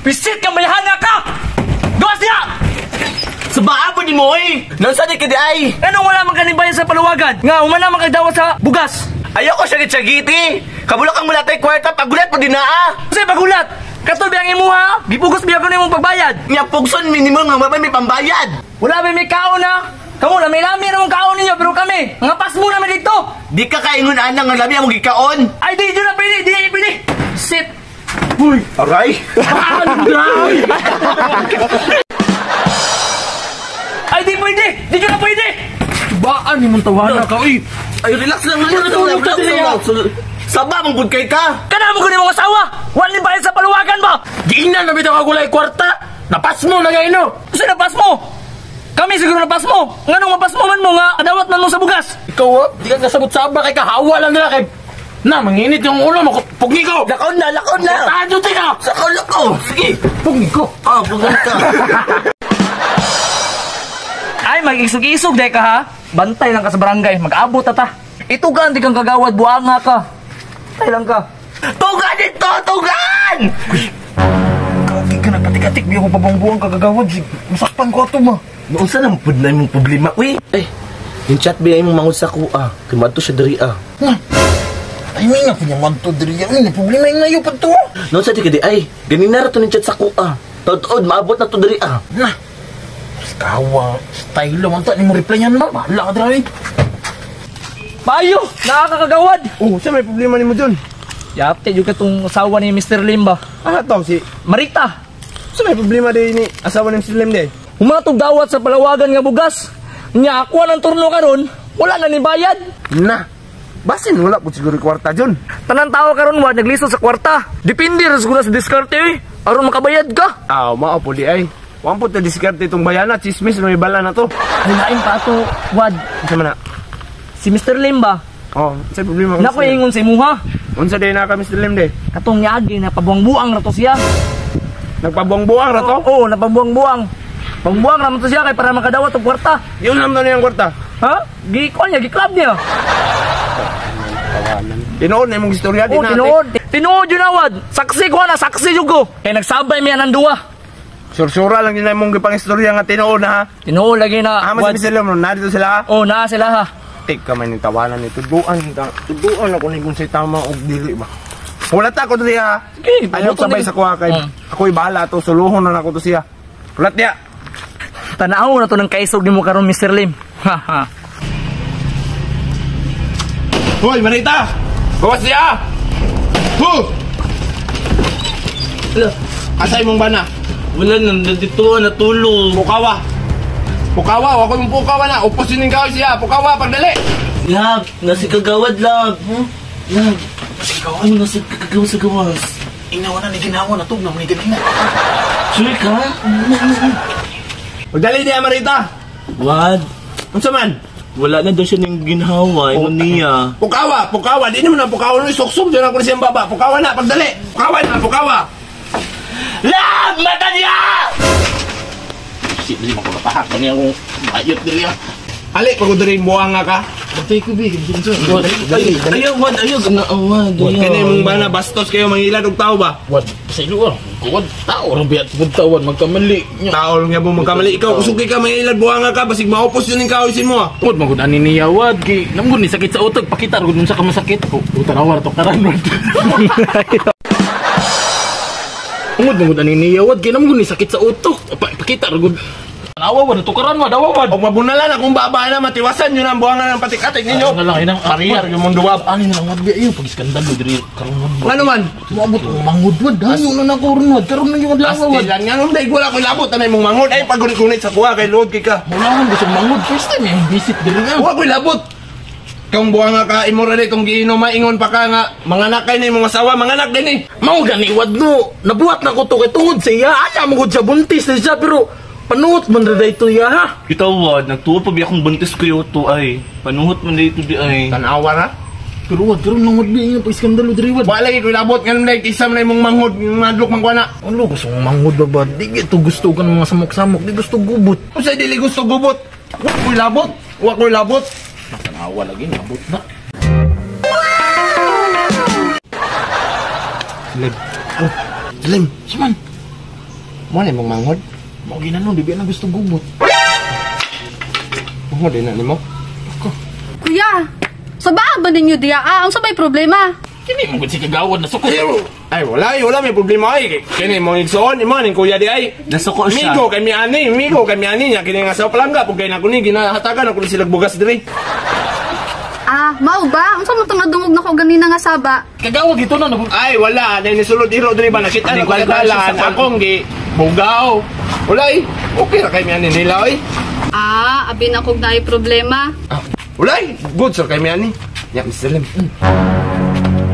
Pisit kang bayhana ka! Gawas niya! Sa baa po din mo eh! Nasa di ka di ay! Anong wala man kanibayan sa paluwagan? Nga, umana man kagdawa sa bugas! Ayaw ko sagit-sagiti! Kabulak ang mulatay kwarta, pagulat po din na Kasi pagulat! Katol biyang imuha, gipugos biya ko na imong pagbayad! Nga pugson, minimum nga mabay may pambayad! Wala ba may kaon na? Kamu, lami-lami na mong kaon ninyo, pero kami, nga pas mo namin dito! Di ka kaingon anang nga lami ang gikaon! Ay, di na pwede, di na pwede! Sit! Uy! Aray! Ay, di pwede! Di na pwede! Baan ni mong tawanan ka, uy! Ay, relax lang, relax. Saba mong good kay ka! Kana mo ko ni mga asawa! Wala bayad sa paluwagan ba? Giingnan na bitaw ka gulay kwarta. Napas mo na gaino. Kasi napas mo! Kami siguro napas mo! Nga nung mapas mo man mo nga, adawat man mo sa bugas! Ikaw di ka kasabot-saba kay kahawa lang nila kay... Na, manginit yung ulo mo. Pugni ko! Lakaon na! Tajo ka! Sa kaulo ko! Sige! Pugni ko! Bugan ka! Ay, mag-isog-isog day ka ha! Bantay lang ka sa barangay, mag-abot ata! Ito ka, hindi kang kagawad, buanga ka! Bantay lang ka! Tugan ito! Tugan! Kagi ka na, patik-atik, di ako pabangbuang kagagawad, masakpan ko ato ma! Noon saan ang pud na imong problema, uy? Yung chat ba yung mangod sa kuha? Kumadto siya dari Ay, may nga po niya manto diri yan. May problema yung ngayon pa to. Noon sa di ka di ay, ganin na rato ng chat sa kuha. Taod-taod, maabot na to dari Na, kawa, style lang. Anta, ni mo reply yan ba? Bahala ka diri. Payo! Nakakagawad! Oh, siya may problema ni mo dun. Yate, yung katong asawa ni Mr. Limba. Ano to si... Marita! Siya may problema din ni asawa ng Muslim din. Humatog dawat sa palawagan nga bugas. Nya ako ng turno karon, wala na ni bayad. Na, basin wala po siguro kwarta dun. Tanan tao karon wa naglisod sa kwarta. Depende ra siguro sa diskarte eh. Aron makabayad ka. Mao po di ay. Wang po ta diskarte itong bayana, chismis no ibala na to. Hinain pa ato, wad. Unsa man na? Si Mr. Limba. Oh, sa problema Nako ingon sa imuha. Unsa day na ka Muslim de? Katong niagi na pabuang-buang ra to siya. Nagpabuang-buang ra to? Oo, napabuang-buang. Pangbuang ra man to siya kay para makadawat og kwarta. Yun naman na yung kwarta. Ha? Gi-kon niya, gi-club niya. Tinuod na yung istorya din Oo, natin. tinuod. Tinuod yun awad. Saksi ko na, saksi yun ko. Kaya nagsabay miya ng duwa. Sursura lang din na mong gipang istorya nga tinuod na ha. Tinuod lagi na. Mas si Muslim, narito sila ha. Oo, naa sila ha. Tik ka man yung tawanan ni Tuduan. Tuduan ako na kung sa'y tama o dili ba. Hulat ako to siya. Okay, Ayaw sabay sa kuha kay. Ako'y bahala to. Suluhon na ako to siya. Hulat niya. Tanaw na to ng kaisog ni mo karon Mr. Lim. Haha. Hoy, Marita! Bawas siya! Asay mong bana? Wala nang dito natulog. Pukawa! Pukawa! Ako yung pukawa na! Upos yun yung kaway siya! Pukawa! Pagdali! Lag, nasi kagawad lag. Lag, nasi kagawad. Ano nasi kagawad sa gawas? Inawa na ni ginawa na to. Naman ni ganina. Sure ka? Pagdali niya, Marita! Wad, Unsa man? wala na daw siya ng ginhawa. Ingon niya. Pukawa! Pukawa! Di naman na pukawa nungisuksok. Diyan ako na siyang baba. Pukawa na! Pagdali! Pukawa na! Pukawa! Lag, mata niya! Shit, hindi mo ko napahak. Kani akong bayot diri yan. Ali, pagod rin buwang nga ka. Bantay ko, big. Ayaw, wad, ayaw. Ganaawad, Kaya ayaw. mong bana, bastos kayo, mangilad og tao ba? Wad, sa ilo ah. Kuwad, tao. Orang biyat sa tawad. Magkamali. Tao lang nga mo magkamali. Ikaw, kusugi ka, mangilad buwang nga ka. Basig maupos yun yung kawisin mo ah. Wad, magod ani niya, wad. Namgun ni sakit sa utok. Pakita, ragod nun sa kamasakit. Utanawar, to karan, wad. Magod ani niya, wad. Namgun ni sakit sa utok. Pakita, ragod. Tanawa, wad. Tukaran, wad. Awa, wad. O mabunalan na kung baba na, matiwasan nyo na ang buwangan ng patik-atik ninyo. Ano lang, inang Pariyar yung mong duwab. Ano na lang, wad. Ayun, pag-iskandalo, diri. Karong wad. Ano man? Mabot ang mangod, wad. Hanyo na na ko rin, wad. Karoon na yung adlaw, wad. Astilan nga nung dahil wala ko labot. Anay mong mangod. Ay, pagunit-gunit sa kuha kay Lord Kika. Wala akong gusto mangod. First time, yung visit diri nga. Huwag ko'y labot. Kung buha nga ka, imura rin itong giinom, maingon pa ka nga. Mga nakay ni mong asawa, mga anak din eh. Mao gani, wad no. Nabuhat na ko to kay tungod sa iya. Aya mo ko siya buntis na siya, pero panuot man rin ito iya, ha? Ito, wad, nagtuwa pa biya kong buntis ko yun to ay. Panuhot man dito di ay. Tanawa na. Pero wad, karoon lang wad biya nga pag-iskandalo diri, wad. Wala lagi ko'y labot. Nga nung dahil kisam na mong manghod, madlok mangkwana. Ano, gusto mong mangod ba ba? Di ito gusto ka ng mga samok-samok. Di gusto gubot. Kung sa'y dili gusto gubot. Huwag ko'y labot. Huwag ko'y labot. Tanawa lagi, nabot na. Lim. Oh, Lim. Saman, Mo na mong manghod. Mo ginano di ba na gusto gumot. Manghod din na nimo. Kuya, sa baa ba ninyo diya? Ang sabay problema. Kini mo gud si kagawad na suko. Ay, wala may problema ay. Kini mo igsoon, imo ning kuya di ay. Nasuko siya. Migo kami ani niya kini nga sa palangga pug kay na kuni ginahatagan ako ni sila bugas diri. Mao ba? Unsa man tong nadungog nako ganina nga saba? Kagawad ito na nag Ay, wala. Dahil nisulod diro diri ba nakita na ko kadalan. Akong gi bugaw. Wala ay. Okay ra kay mi ani nila ay. Abi na kog naay problema. Wala ay. Good sir kay mi ani. Ya, Mr. Lim.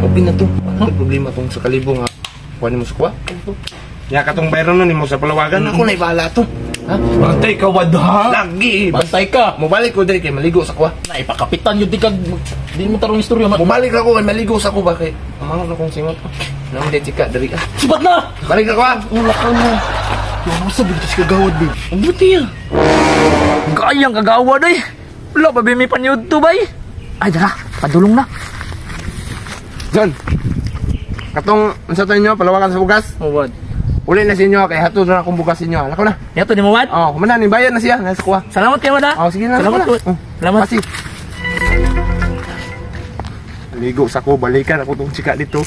Okay na to. Ano problema tong sa kalibo nga? Kuha mo sa kuha? Ya, katong bayron nun mo sa palawagan. Ako na ibala to. Ha? Bantay ka wad ha. Lagi. Bantay ka. Mubalik ko diri kay maligo sa kuha. Na ipakapitan yun di kag di mo tarong istorya man. Mubalik ako kay maligo sa kuha kay amangon akong singot ko. Nang di chika diri. Subat na. Balik ako ha. Wala ka na. Yung masa bigit si kagawad bi. Ang buti ya. Gayang kagawad ay. Wala pa bimi pan YouTube ay. Ay, dara, padulong na. John. Katong unsa tayo nyo palawagan sa bugas? Mawad. Uli na sa inyo kay hatod na akong bugas sa inyo. Alako na. Yato ni Mawad. Oh, kumana ni bayan na siya nasa kuha. Salamat kayo, Mada. Oh, sige na. Salamat ako po. na. Salamat. Pasi. Ligo sa ko, balikan ako tong chika dito.